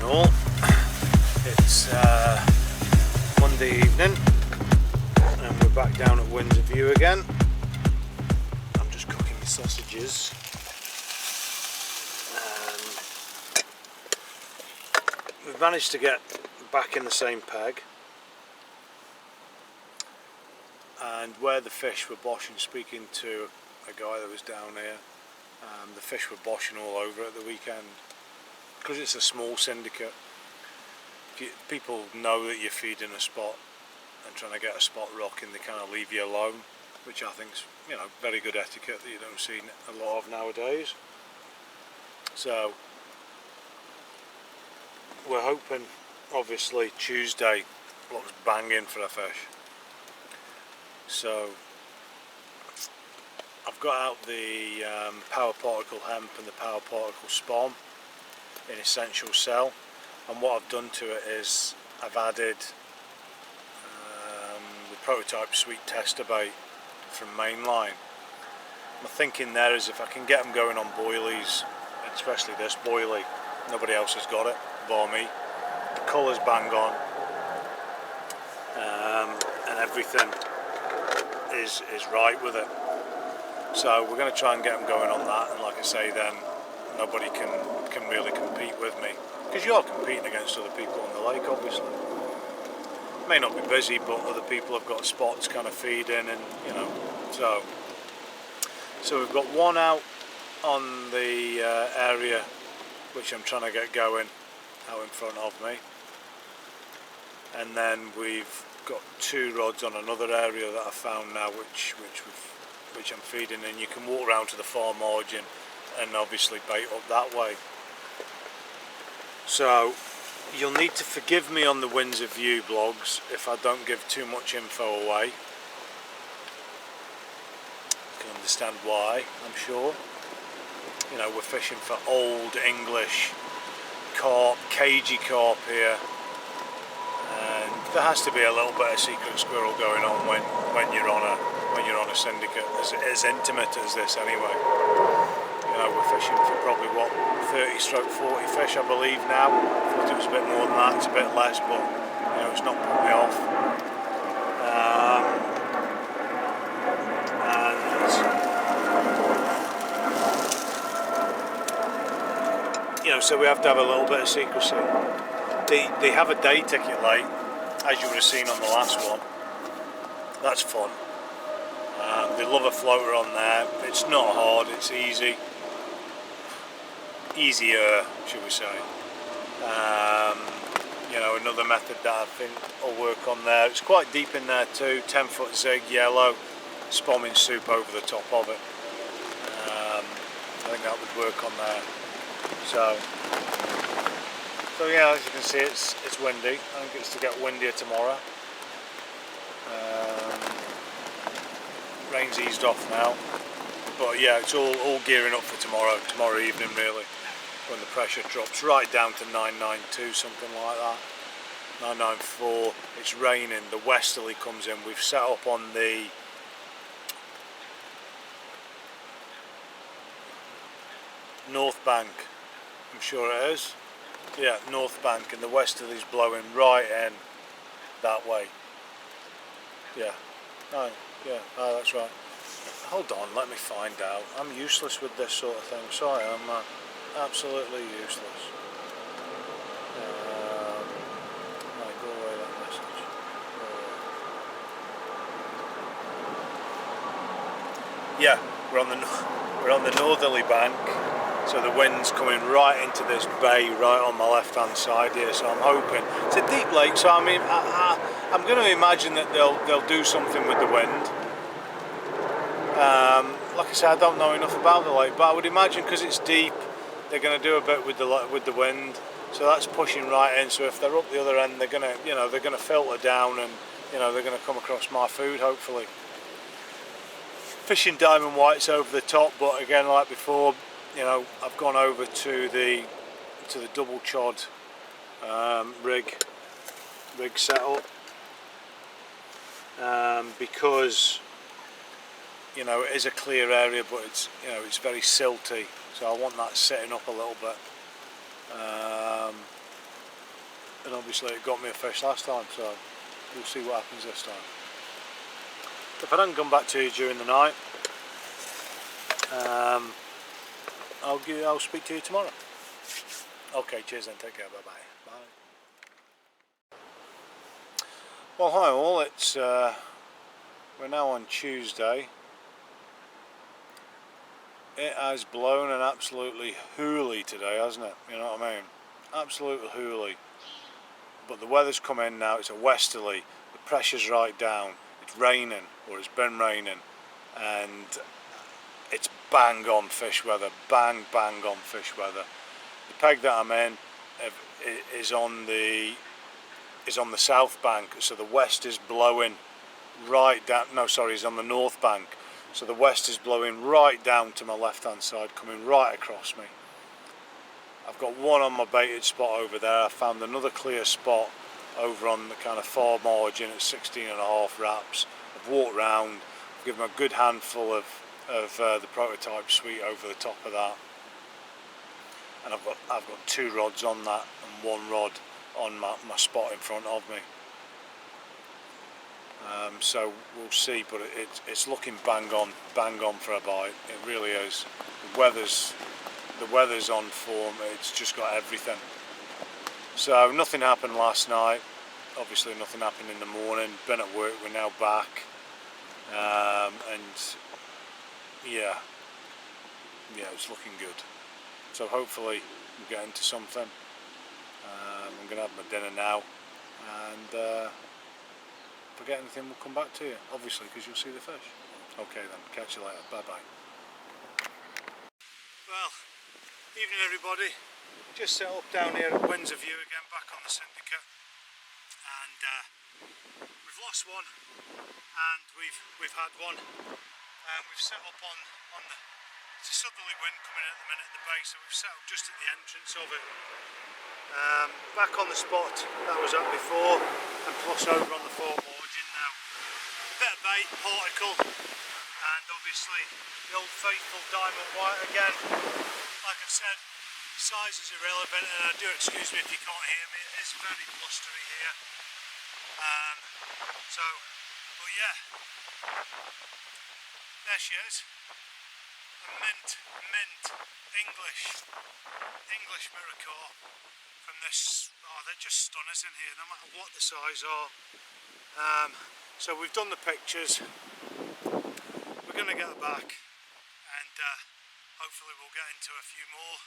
and all. It's Monday evening and we're back down at Windsor again. I'm just cooking the sausages. We've managed to get back in the same peg, and where the fish were boshing, speaking to a guy that was down here, the fish were boshing all over at the weekend. Because it's a small syndicate, people know that you're feeding a spot and trying to get a spot rocking, they kind of leave you alone, which I think's, you know, very good etiquette that you don't see a lot of nowadays. So we're hoping, obviously, Tuesday looks banging for a fish. So I've got out the power particle hemp and the power particle spawn in essential cell, and what I've done to it is I've added the prototype sweet tester bait from Mainline. My thinking there is if I can get them going on boilies, especially this boilie, nobody else has got it bar me, the colour's bang on, and everything is right with it. So we're going to try and get them going on that, and like I say, then nobody can really compete with me, because you are competing against other people on the lake, obviously. May not be busy, but other people have got spots kind of feeding, and you know, so we've got one out on the area which I'm trying to get going out in front of me, and then we've got two rods on another area that I found now which I'm feeding, and you can walk around to the far margin and obviously bait up that way. So you'll need to forgive me on the Windsor View blogs if I don't give too much info away. You can understand why, I'm sure. You know, we're fishing for old English carp, cagey carp here, and there has to be a little bit of secret squirrel going on when you're on a syndicate as intimate as this anyway. You know, we're fishing for probably what, 30-40 fish I believe now. I thought it was a bit more than that, it's a bit less, but you know, it's not put me off. And you know, so we have to have a little bit of secrecy. They have a day ticket late, as you would have seen on the last one. That's fun. They love a floater on there. It's not hard, it's easy. Easier, should we say. You know, another method that I think will work on there. It's quite deep in there too, 10-foot zig, yellow, spomming soup over the top of it. I think that would work on there. So yeah, as you can see, it's windy. I think it's to get windier tomorrow. Rain's eased off now, but yeah, it's all gearing up for tomorrow evening really, when the pressure drops right down to 992, something like that, 994. It's raining, the westerly comes in. We've set up on the north bank, I'm sure it is, yeah, north bank, and the westerly's blowing right in that way. Yeah, oh, that's right. Hold on, let me find out. I'm useless with this sort of thing. Sorry, I'm absolutely useless. Right, go away that message. Yeah, we're on the northerly bank, so the wind's coming right into this bay right on my left hand side here. So I'm hoping it's a deep lake. So I mean, I'm going to imagine that they'll do something with the wind. Like I said, I don't know enough about the lake, but I would imagine because it's deep, they're going to do a bit with the wind. So that's pushing right in. So if they're up the other end, they're going to filter down, and you know, they're going to come across my food hopefully. Fishing diamond whites over the top, but again, like before, you know, I've gone over to the double chod rig setup, because you know, it is a clear area, but it's, you know, it's very silty, so I want that setting up a little bit. and obviously it got me a fish last time, so we'll see what happens this time. If I don't come back to you during the night, I'll speak to you tomorrow. Okay, cheers then, take care, bye bye. Bye. Well, hi all, it's we're now on Tuesday. It has blown an absolutely hoolie today, hasn't it? You know what I mean? Absolute hoolie. But the weather's come in now, it's a westerly, the pressure's right down, it's raining, or it's been raining, and it's bang on fish weather, bang on fish weather. The peg that I'm in is on the south bank, so the west is blowing right down, no sorry, it's on the north bank, so the west is blowing right down to my left hand side, coming right across me. I've got one on my baited spot over there. I found another clear spot over on the kind of far margin at 16.5 wraps. I've walked round, I've given a good handful of the prototype sweet over the top of that, and I've got 2 rods on that and 1 rod on my spot in front of me. So we'll see, but it's looking bang on for a bite. It really is. The weather's on form. It's just got everything. So nothing happened last night. Obviously nothing happened in the morning. Been at work. We're now back, and yeah, it's looking good. So hopefully we'll get into something. I'm gonna have my dinner now, and if I get anything, we'll come back to you, obviously, because you'll see the fish. Okay then, catch you later, bye bye. Well, evening everybody, just set up down here at Windsor View again, back on the syndicate, and we've lost one, and we've had one, and we've set up on the, it's a southerly wind coming in at the minute at the base, so we've set up just at the entrance of it. Back on the spot that was at before, and plus over on the far margin now. A bit of bait, particle, and obviously the old faithful diamond white again. Like I said, size is irrelevant, and I do excuse me if you can't hear me, it is very blustery here. But yeah, there she is. A mint English mirror carp from this. Oh, they're just stunners in here, no matter what the size are. So we've done the pictures. We're going to get back, and hopefully we'll get into a few more.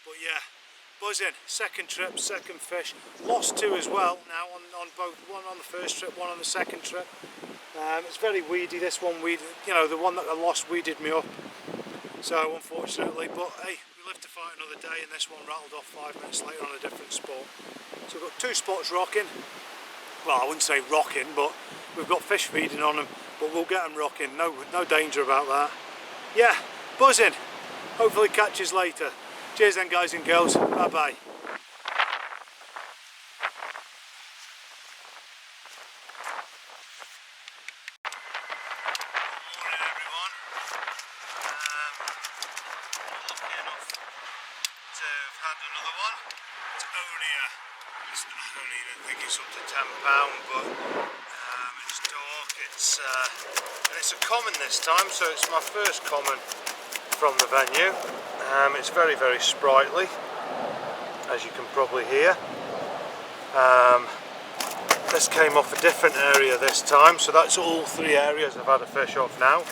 But yeah, buzzing. Second trip, second fish. Lost 2 as well now on both. One on the first trip, one on the second trip. It's very weedy. This one, the one that I lost weeded me up. So unfortunately, but hey, we live to fight another day, and this one rattled off 5 minutes later on a different spot. So we've got 2 spots rocking. Well, I wouldn't say rocking, but we've got fish feeding on them. But we'll get them rocking. No danger about that. Yeah, buzzing. Hopefully catch us later. Cheers then, guys and girls. Bye bye. I think it's up to £10, but it's dark, and it's a common this time, so it's my first common from the venue. It's very sprightly, as you can probably hear. This came off a different area this time, so that's all 3 areas I've had a fish off now.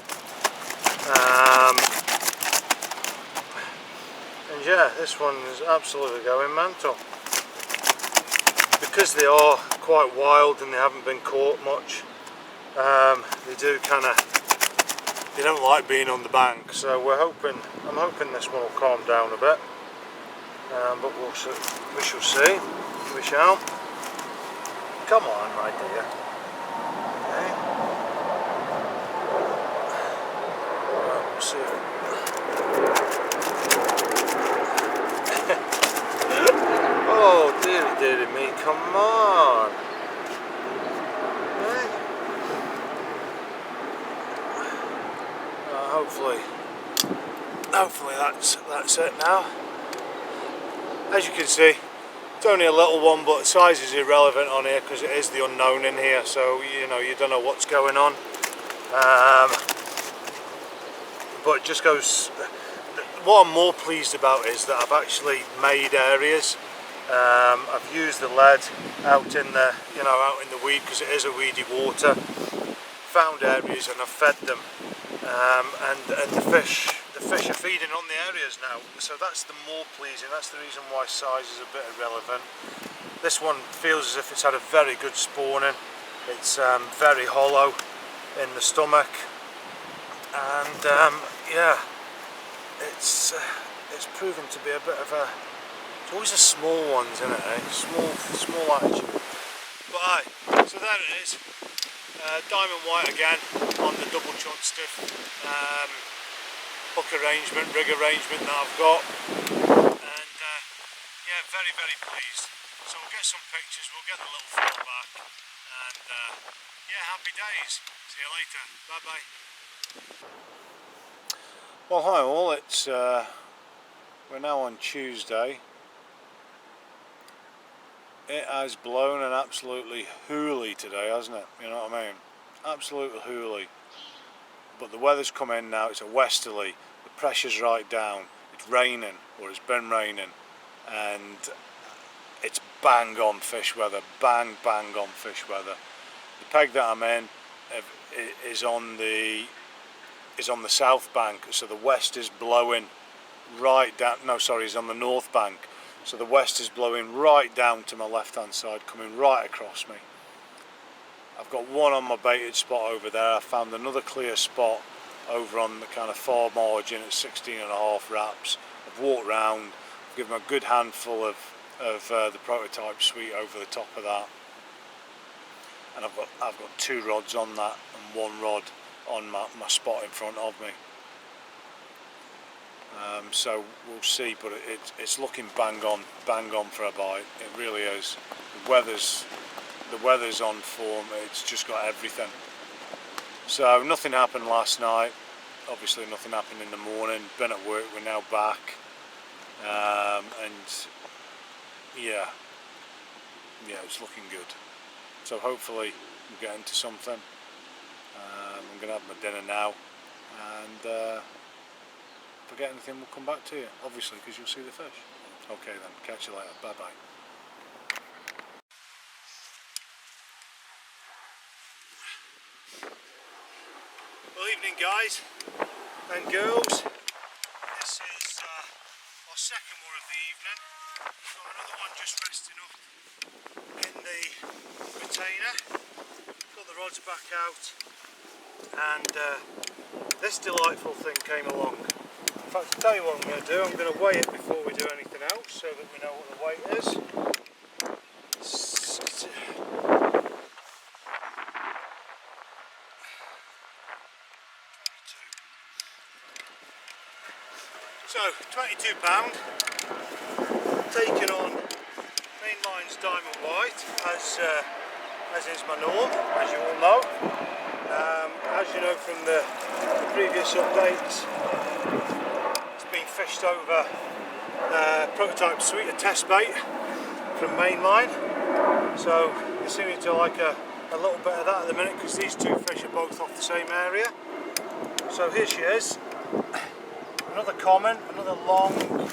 And yeah, this one is absolutely going mental. Because they are quite wild and they haven't been caught much, they don't like being on the bank, so I'm hoping this one will calm down a bit, but we shall see, we shall. Come on, my dear. Okay. Well, we'll see. Oh, dearie me, come on. Okay. Hopefully that's it now. As you can see, It's only a little one, but size is irrelevant on here because it is the unknown in here, so you know, you don't know what's going on. But it just goes, what I'm more pleased about is that I've actually made areas. I've used the lead out in the, you know, out in the weed, because it is a weedy water. Found areas and I've fed them, and the fish are feeding on the areas now, so that's the more pleasing. That's the reason why size is a bit irrelevant. This one feels as if it's had a very good spawning. It's very hollow in the stomach, and yeah, it's proven to be a bit of a, it's always the small ones, isn't it, eh? Small attitude. But aye, so there it is. Diamond white again on the double chod stiff hook arrangement, rig arrangement that I've got, and yeah, very pleased. So we'll get some pictures, we'll get the little fill back, and yeah, happy days. See you later. Bye bye. Well, hi all. It's we're now on Tuesday. It has blown an absolutely hoolie today, hasn't it? You know what I mean? Absolutely hoolie. But the weather's come in now, it's a westerly, the pressure's right down, it's raining, or it's been raining, and it's bang on fish weather, bang on fish weather. The peg that I'm in is on the south bank, so the west is blowing right down, no sorry, it's on the north bank. So the west is blowing right down to my left hand side, coming right across me. I've got one on my baited spot over there. I found another clear spot over on the kind of far margin at 16.5 wraps. I've walked round, given a good handful of the prototype sweet over the top of that. And I've got 2 rods on that and 1 rod on my spot in front of me. So we'll see, but it's looking bang on for a bite. It really is. The weather's on form. It's just got everything. So nothing happened last night. Obviously nothing happened in the morning. Been at work. We're now back, and yeah, it's looking good. So hopefully we'll get into something. I'm gonna have my dinner now, and if I get anything, we'll come back to you, obviously, because you'll see the fish. Okay then, catch you later, bye bye. Well, evening guys and girls. This is our second one of the evening. We've got another one just resting up in the retainer. Got the rods back out, and this delightful thing came along. In fact, I'll tell you what I'm going to do. I'm going to weigh it before we do anything else, so that we know what the weight is. So, £22, taken on Mainline's Diamond White, as is my norm, as you all know. As you know from the previous updates, it's been fished over prototype sweet, a test bait from Mainline. So you're seeming to like a little bit of that at the minute, because these 2 fish are both off the same area. So here she is. Another common, another long. You gonna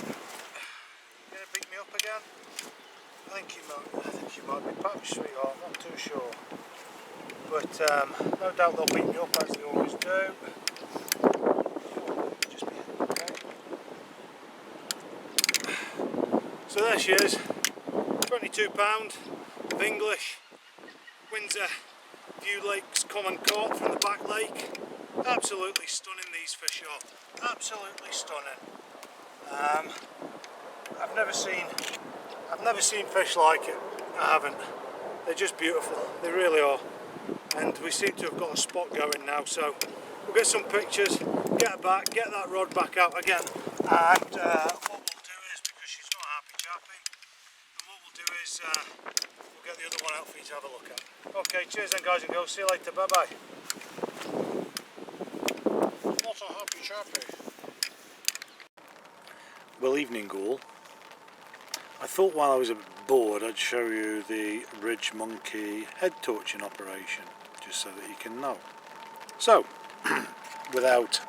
beat me up again? I think you might be poached, sweetheart. Not too sure, but no doubt they'll beat me up as they always do. Just be okay. So there she is. £22 of English Windsor View Lakes common caught from the back lake. Absolutely stunning, these fish are. Absolutely stunning. I've never seen fish like it. I haven't. They're just beautiful. They really are. And we seem to have got a spot going now, so we'll get some pictures, get her back, get that rod back out again, and what we'll do is, because she's not a happy chappy, and what we'll do is we'll get the other one out for you to have a look at. Okay, cheers then guys and girls, see you later, bye bye. Not a happy chappy. Well, evening all. I thought while I was a bit bored I'd show you the ridge monkey head torching operation, just so that you can know. So, without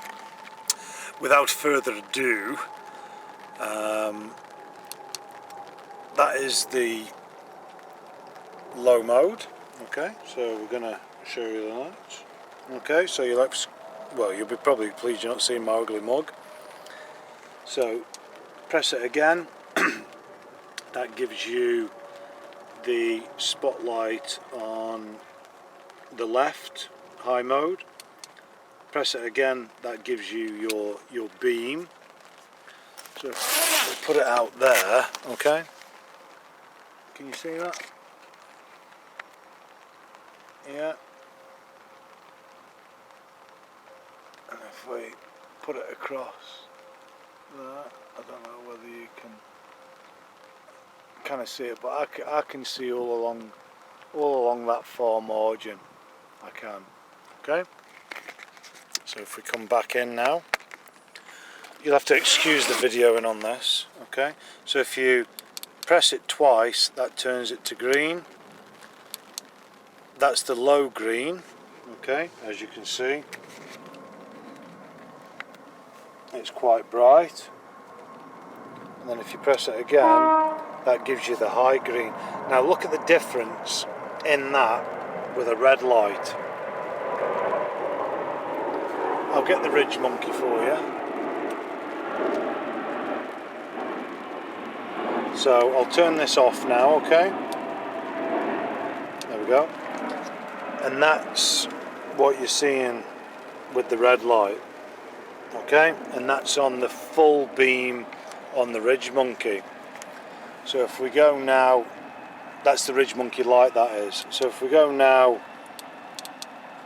further ado, that is the low mode. Okay, so we're going to show you the lights. Okay, so you'll be probably pleased you're not seeing my ugly mug. So press it again. That gives you the spotlight on the left, high mode. Press it again, that gives you your beam. So we'll put it out there, okay? Can you see that? Yeah. And if we put it across there, I don't know whether you can kind of see it, but I can see all along that far margin. I can. Okay. So if we come back in now, you'll have to excuse the videoing on this. Okay. So if you press it twice, that turns it to green. That's the low green. Okay, as you can see, it's quite bright. And then if you press it again, that gives you the high green. Now look at the difference in that with a red light. I'll get the ridge monkey for you. So I'll turn this off now, okay? There we go. And that's what you're seeing with the red light. Okay? And that's on the full beam on the ridge monkey. So if we go now, that's the ridge monkey light, that is. So if we go now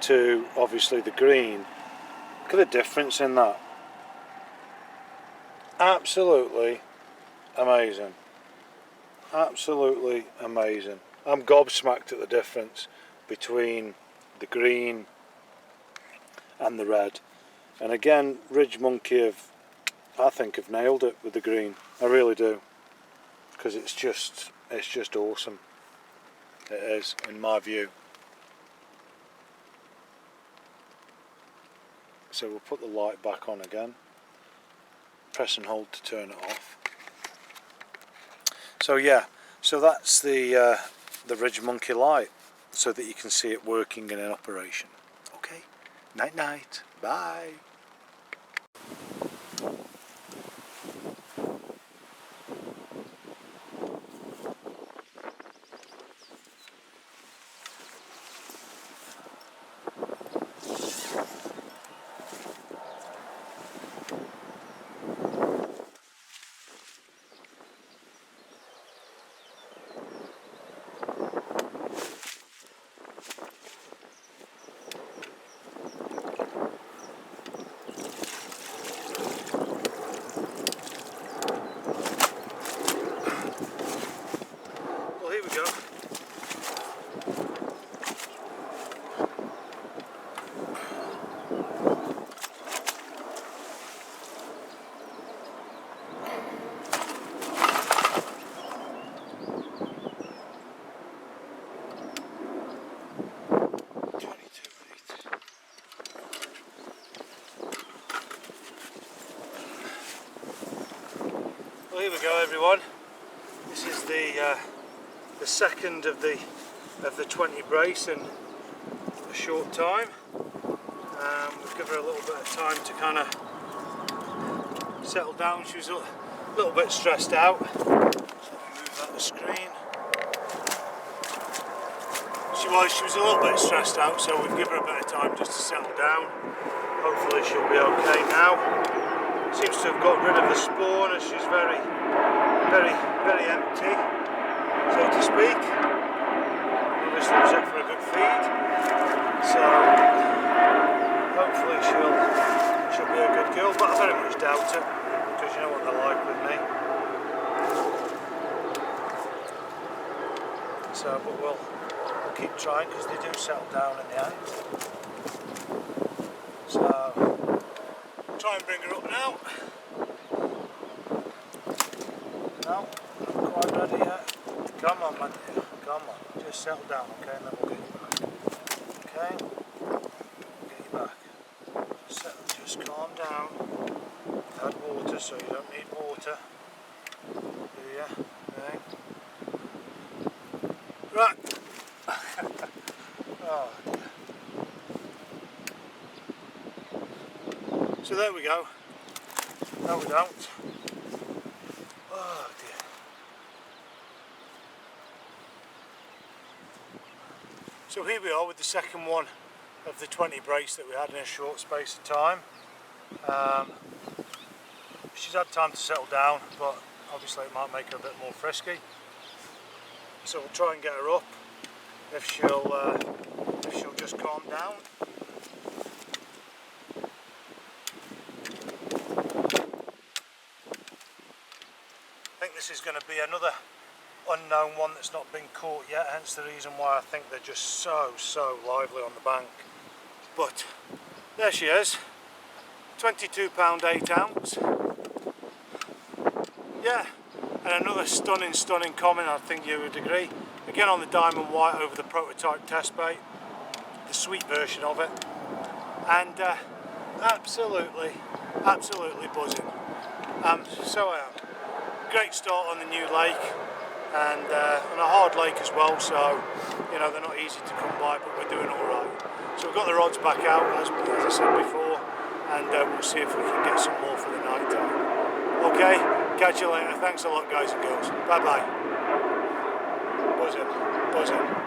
to obviously the green, look at the difference in that. Absolutely amazing. Absolutely amazing. I'm gobsmacked at the difference between the green and the red. And again, ridge monkey I think have nailed it with the green. I really do. Because it's just awesome. It is, in my view. So we'll put the light back on again. Press and hold to turn it off. So yeah, so that's the ridge monkey light, so that you can see it working and in operation. Okay, night night, bye. Well, here we go, everyone. This is the second of the 20 brace in a short time. We've given her a little bit of time to kind of settle down. She was a little bit stressed out. So I'll move that the screen. She was a little bit stressed out, so we've given her a bit of time just to settle down. Hopefully she'll be okay now. Seems to have got rid of the spawn, as she's very empty, so to speak. Obviously was up for a good feed, so hopefully she'll be a good girl, but I very much doubt it, because you know what they're like with me. So, but we'll keep trying, because they do settle down in the end. So try and bring her up now. No, quite ready yet. Come on, man. Come on. Just settle down, okay? And then we'll get you back. Okay? We'll get you back. Just calm down. Add water, so you don't need water. Do ya? Okay. Right. Oh dear. So there we go. No, we don't. Oh dear. So here we are with the second one of the 20 breaks that we had in a short space of time. She's had time to settle down, but obviously it might make her a bit more frisky. So we'll try and get her up if she'll just calm down. I think this is going to be another unknown one that's not been caught yet, hence the reason why I think they're just so lively on the bank. But there she is, £22 8 ounce. Yeah, and another stunning comment, I think you would agree. Again on the diamond white over the prototype test bait, the sweet version of it, and absolutely buzzing. So I am. Great start on the new lake, and on a hard lake as well, so you know they're not easy to come by, but we're doing all right. So we've got the rods back out as I said before, and we'll see if we can get some more for the night time. Okay, catch you later. Thanks a lot, guys and girls. Bye bye. Buzzing, buzzing.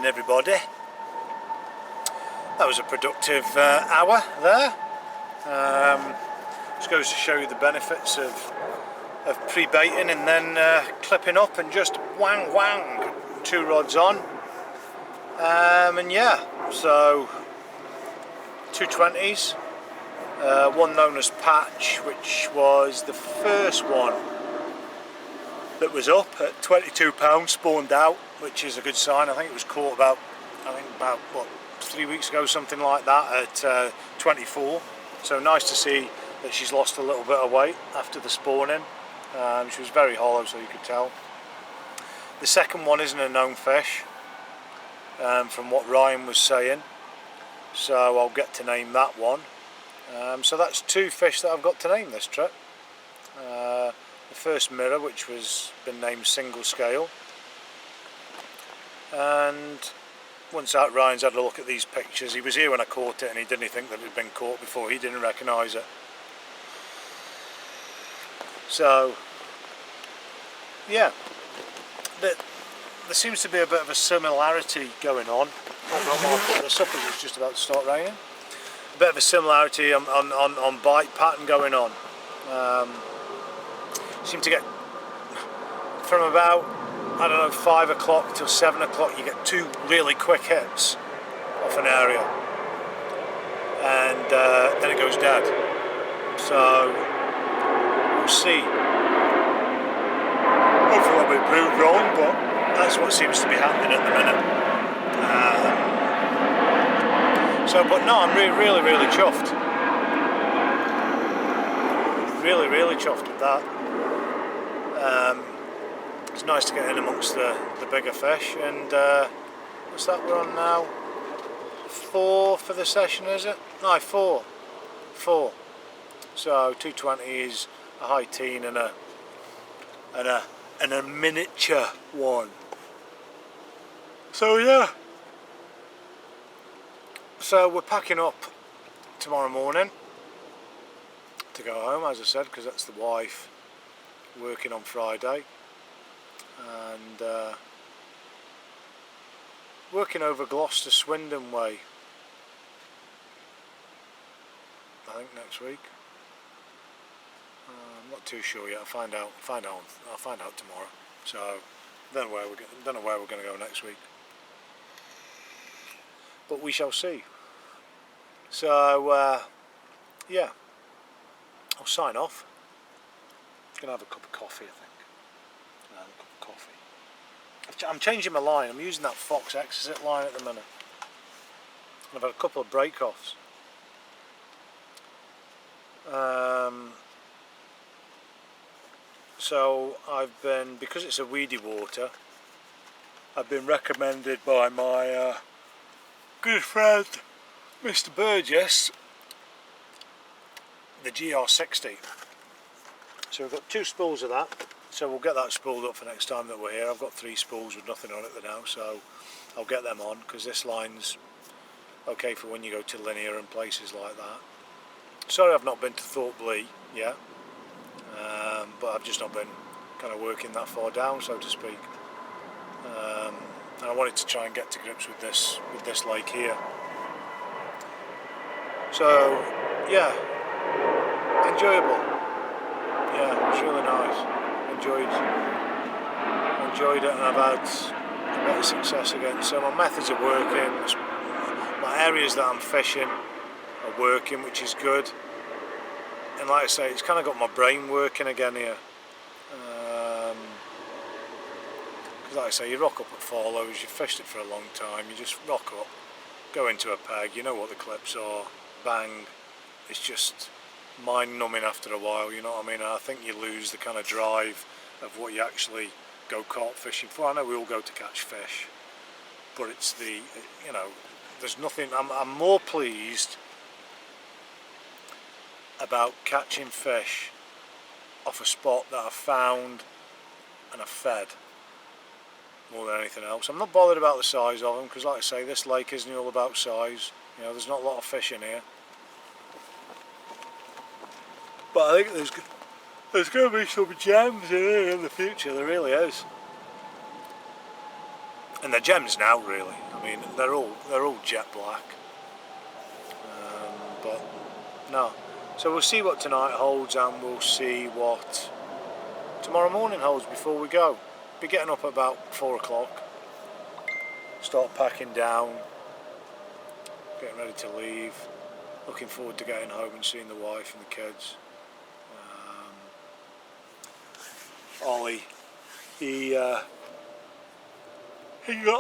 evening, everybody. That was a productive hour there. Just goes to show you the benefits of pre-baiting and then clipping up and just whang whang, 2 rods on. And yeah, so 220s, one known as Patch, which was the first one that was up at £22, spawned out, which is a good sign. I think it was caught about what, 3 weeks ago, something like that, at 24. So nice to see that she's lost a little bit of weight after the spawning. She was very hollow, so you could tell. The second one isn't a known fish, from what Ryan was saying, so I'll get to name that one. So that's 2 fish that I've got to name this trip. The first mirror, which was been named Single Scale, and once out, Ryan's had a look at these pictures. He was here when I caught it and he didn't think that it had been caught before. He didn't recognise it. So yeah, there seems to be a bit of a similarity going on. I'll put this up as it's just about to start raining. A bit of a similarity on bite pattern going on. Seem to get from about, I don't know, 5 o'clock till 7 o'clock, you get 2 really quick hits off an area, and then it goes dead. So we'll see. Hopefully I'll be proved wrong, but that's what seems to be happening at the minute. But no, I'm really chuffed. Really chuffed with that. It's nice to get in amongst the bigger fish, and what's that we're on now? 4 for the session, is it? No, 4. So 220s, a high teen, and a miniature one. So yeah. So we're packing up tomorrow morning to go home, as I said, because that's the wife working on Friday, and working over Gloucester Swindon way, I think, next week. I'm not too sure yet. I'll find out tomorrow. So don't know where we're going to go next week, but we shall see. So yeah, I'll sign off. I'm going to have a cup of coffee, I think. A cup of coffee. I'm changing my line. I'm using that Fox Exit line at the minute. I've had a couple of break-offs. So I've been, because it's a weedy water, I've been recommended by my good friend Mr. Burgess the GR60. So we've got 2 spools of that, so we'll get that spooled up for next time that we're here. I've got 3 spools with nothing on it now, so I'll get them on, because this line's okay for when you go to Linear and places like that. Sorry I've not been to Thorpe yet, but I've just not been kind of working that far down, so to speak. And I wanted to try and get to grips with this lake here. So yeah, enjoyable. Yeah, it was really nice. Enjoyed it, and I've had a bit of success again. So my methods are working. My areas that I'm fishing are working, which is good. And like I say, it's kind of got my brain working again here. Because like I say, you rock up at Follows, you've fished it for a long time, you just rock up, go into a peg, you know what the clips are, bang. It's just mind-numbing after a while, you know what I mean? And I think you lose the kind of drive of what you actually go carp fishing for. I know we all go to catch fish, but it's the, you know, there's nothing, I'm more pleased about catching fish off a spot that I've found and I've fed, more than anything else. I'm not bothered about the size of them, because like I say, this lake isn't all about size. You know, there's not a lot of fish in here. But I think there's going to be some gems in here in the future, there really is. And they're gems now, really. I I mean, they're all jet black. But no. So we'll see what tonight holds, and we'll see what tomorrow morning holds before we go. Be getting up at about 4 o'clock. Start packing down, getting ready to leave. Looking forward to getting home and seeing the wife and the kids. Ollie, he got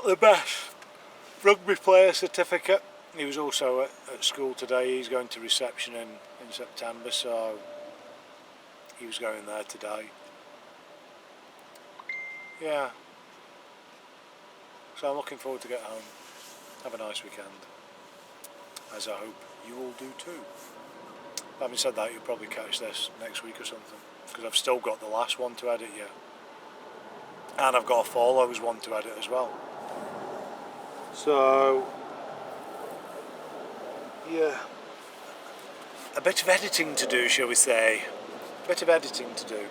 the best rugby player certificate. He was also at school today. He's going to reception in September, so he was going there today. Yeah. So I'm looking forward to get home. Have a nice weekend, as I hope you all do too. Having said that, you'll probably catch this next week or something, because I've still got the last one to edit yet. And I've got a follows one to edit as well. So, yeah. A bit of editing to do, shall we say. A bit of editing to do.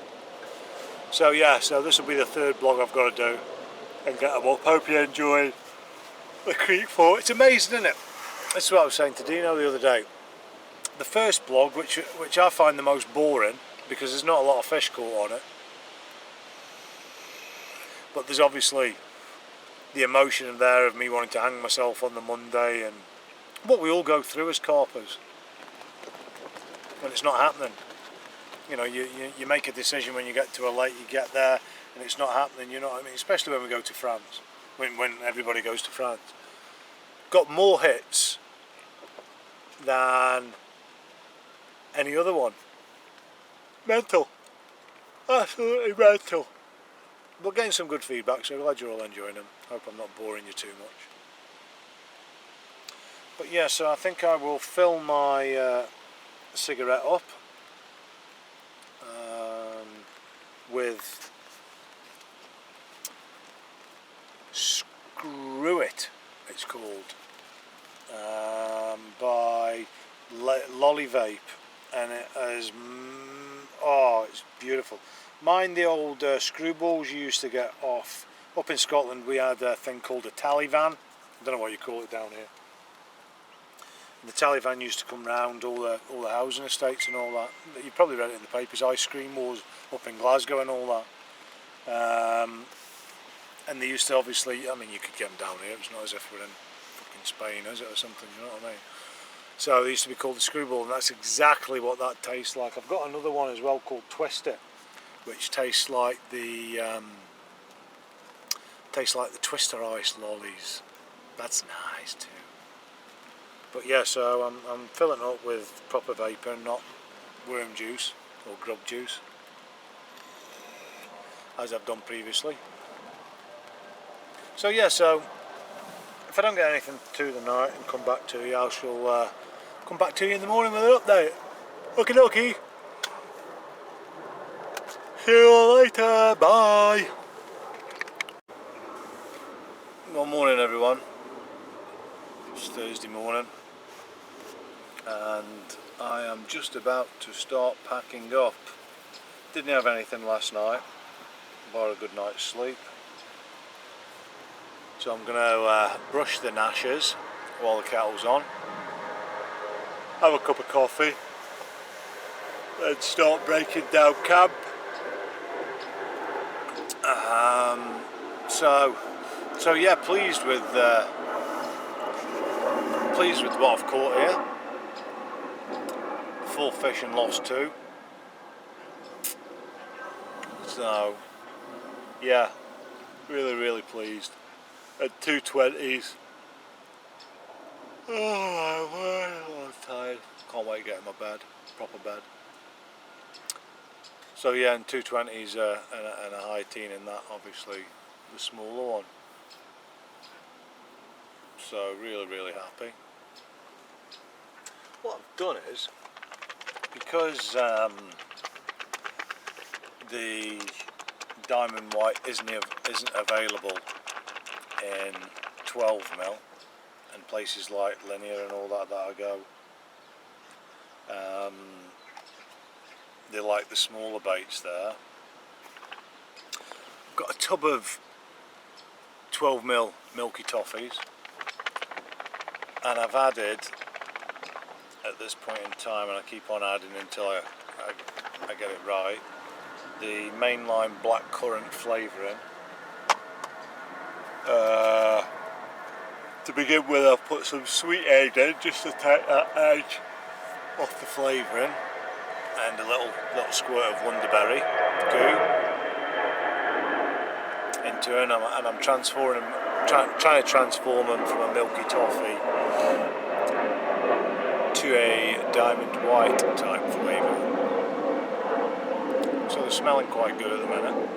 So yeah, so this will be the third blog I've got to do and get them up. Hope you enjoyed the Creek Fort. It's amazing, isn't it? This is what I was saying to Dino the other day. The first blog, which I find the most boring, because there's not a lot of fish caught on it, but there's obviously the emotion there of me wanting to hang myself on the Monday, and what we all go through as carpers when it's not happening. You know, you make a decision when you get to a lake, you get there and it's not happening, you know what I mean? Especially when we go to France, when everybody goes to France. Got more hits than any other one. Mental. Absolutely mental. But getting some good feedback, so glad you're all enjoying them. Hope I'm not boring you too much. But yeah, so I think I will fill my cigarette up with Screw It, it's called, by Lolly Vape, and it has, oh, it's beautiful. Mind the old screwballs you used to get off, up in Scotland we had a thing called a Taliban, I don't know what you call it down here. And the Taliban used to come round all the housing estates and all that. You probably read it in the papers, ice cream wars up in Glasgow and all that. And they used to obviously, I mean you could get them down here, it's not as if we're in fucking Spain, is it, or something, you know what I mean? So they used to be called the screwball, and that's exactly what that tastes like. I've got another one as well called Twist It, which tastes like the Twister Ice lollies. That's nice too. But yeah, so I'm filling it up with proper vapor, not worm juice or grub juice, as I've done previously. So yeah, so if I don't get anything to the night and come back to you, I shall come back to you in the morning with an update. Okie dokie. See you later. Bye. Good morning, everyone. It's Thursday morning, and I am just about to start packing up. Didn't have anything last night, bar a good night's sleep. So I'm going to brush the gnashers while the kettle's on, have a cup of coffee, and start breaking down camp. So yeah, pleased with what I've caught here. 4 fish and lost 2. So yeah, really pleased. At 220s. Oh, I'm tired. Can't wait to get in my bed, proper bed. So yeah, and 220s and a high teen in that, obviously the smaller one. So really happy. What I've done is, because the diamond white isn't available in 12mm and places like Linear and all that I go, they like the smaller baits there. I've got a tub of 12mm milky toffees, and I've added at this point in time, and I keep on adding until I get it right, the mainline blackcurrant flavouring. To begin with, I've put some sweet egg in just to take that edge off the flavouring, and a little squirt of Wonderberry goo into it, and I'm transforming them, trying to transform them from a milky toffee to a diamond white type flavour. So they're smelling quite good at the minute.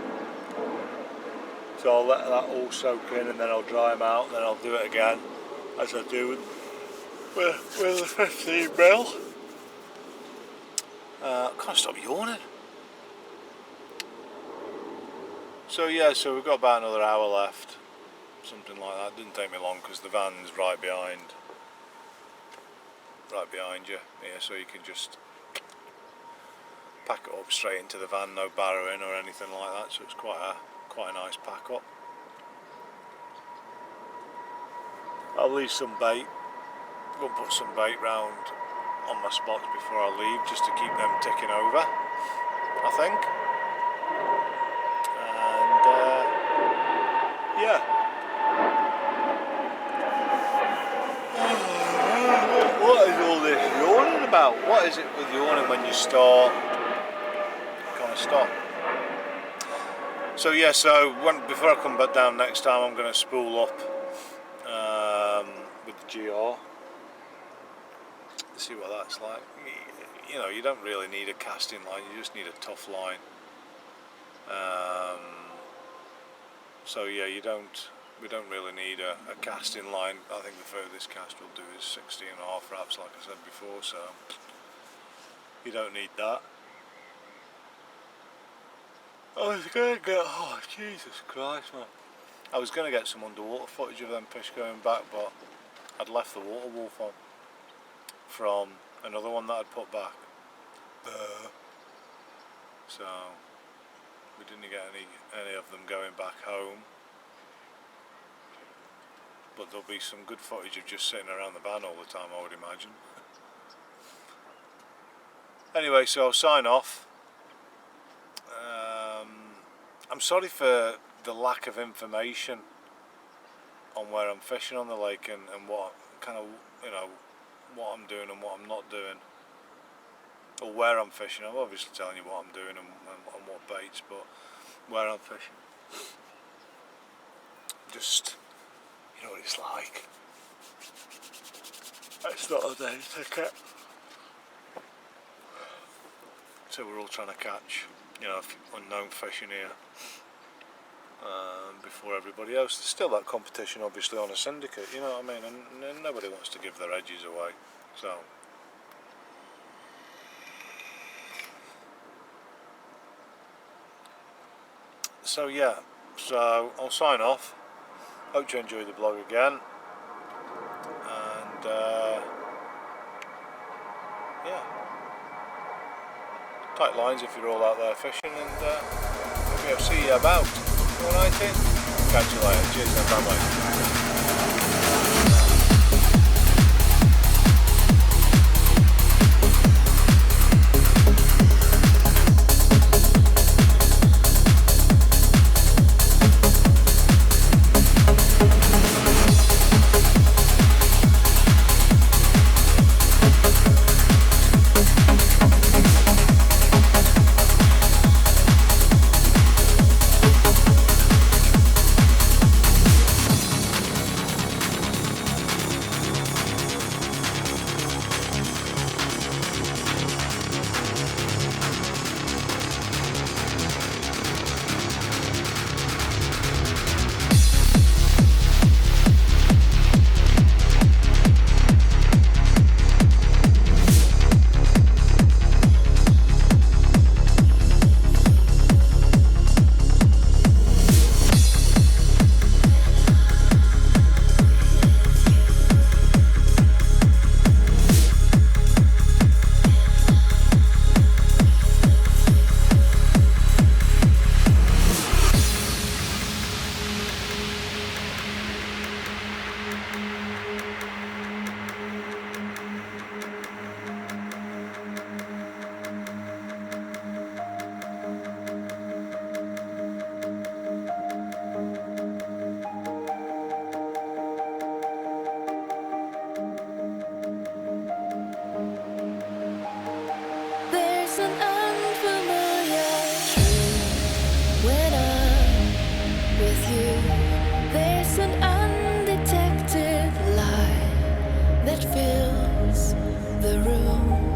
So I'll let that all soak in, and then I'll dry them out, and then I'll do it again as I do with the 15ml. I can't stop yawning. So yeah, so we've got about another hour left, something like that. It didn't take me long because the van's right behind you here, so you can just pack it up straight into the van, no barrowing or anything like that. So it's quite a nice pack up. I'll leave some bait. I'm going to put some bait round on my spots before I leave, just to keep them ticking over, I think. And yeah. What is all this yawning about? What is it with yawning when you start? Kind of stop. So yeah, before I come back down next time, I'm going to spool up with the GR. See what that's like. You know, you don't really need a casting line, you just need a tough line. So yeah, we don't really need a casting line. I think the furthest cast we'll do is 16.5 wraps, like I said before, so you don't need that. Oh Jesus Christ, man. I was going to get some underwater footage of them fish going back, but I'd left the water wolf on from another one that I'd put back. So we didn't get any of them going back home. But there'll be some good footage of just sitting around the van all the time, I would imagine. Anyway, so I'll sign off. I'm sorry for the lack of information on where I'm fishing on the lake and what kind of, you know, what I'm doing and what I'm not doing, or where I'm fishing. I'm obviously telling you what I'm doing and what baits, but where I'm fishing, just, you know what it's like. It's not a day ticket. So we're all trying to catch, you know, unknown fishing here before everybody else. There's still that competition, obviously, on a syndicate, you know what I mean, and nobody wants to give their edges away. So yeah, so I'll sign off. Hope you enjoyed the vlog again, and yeah, tight lines if you're all out there fishing, and maybe I'll see you about. Alright, catch you later. Cheers and bye-bye. that fills the room.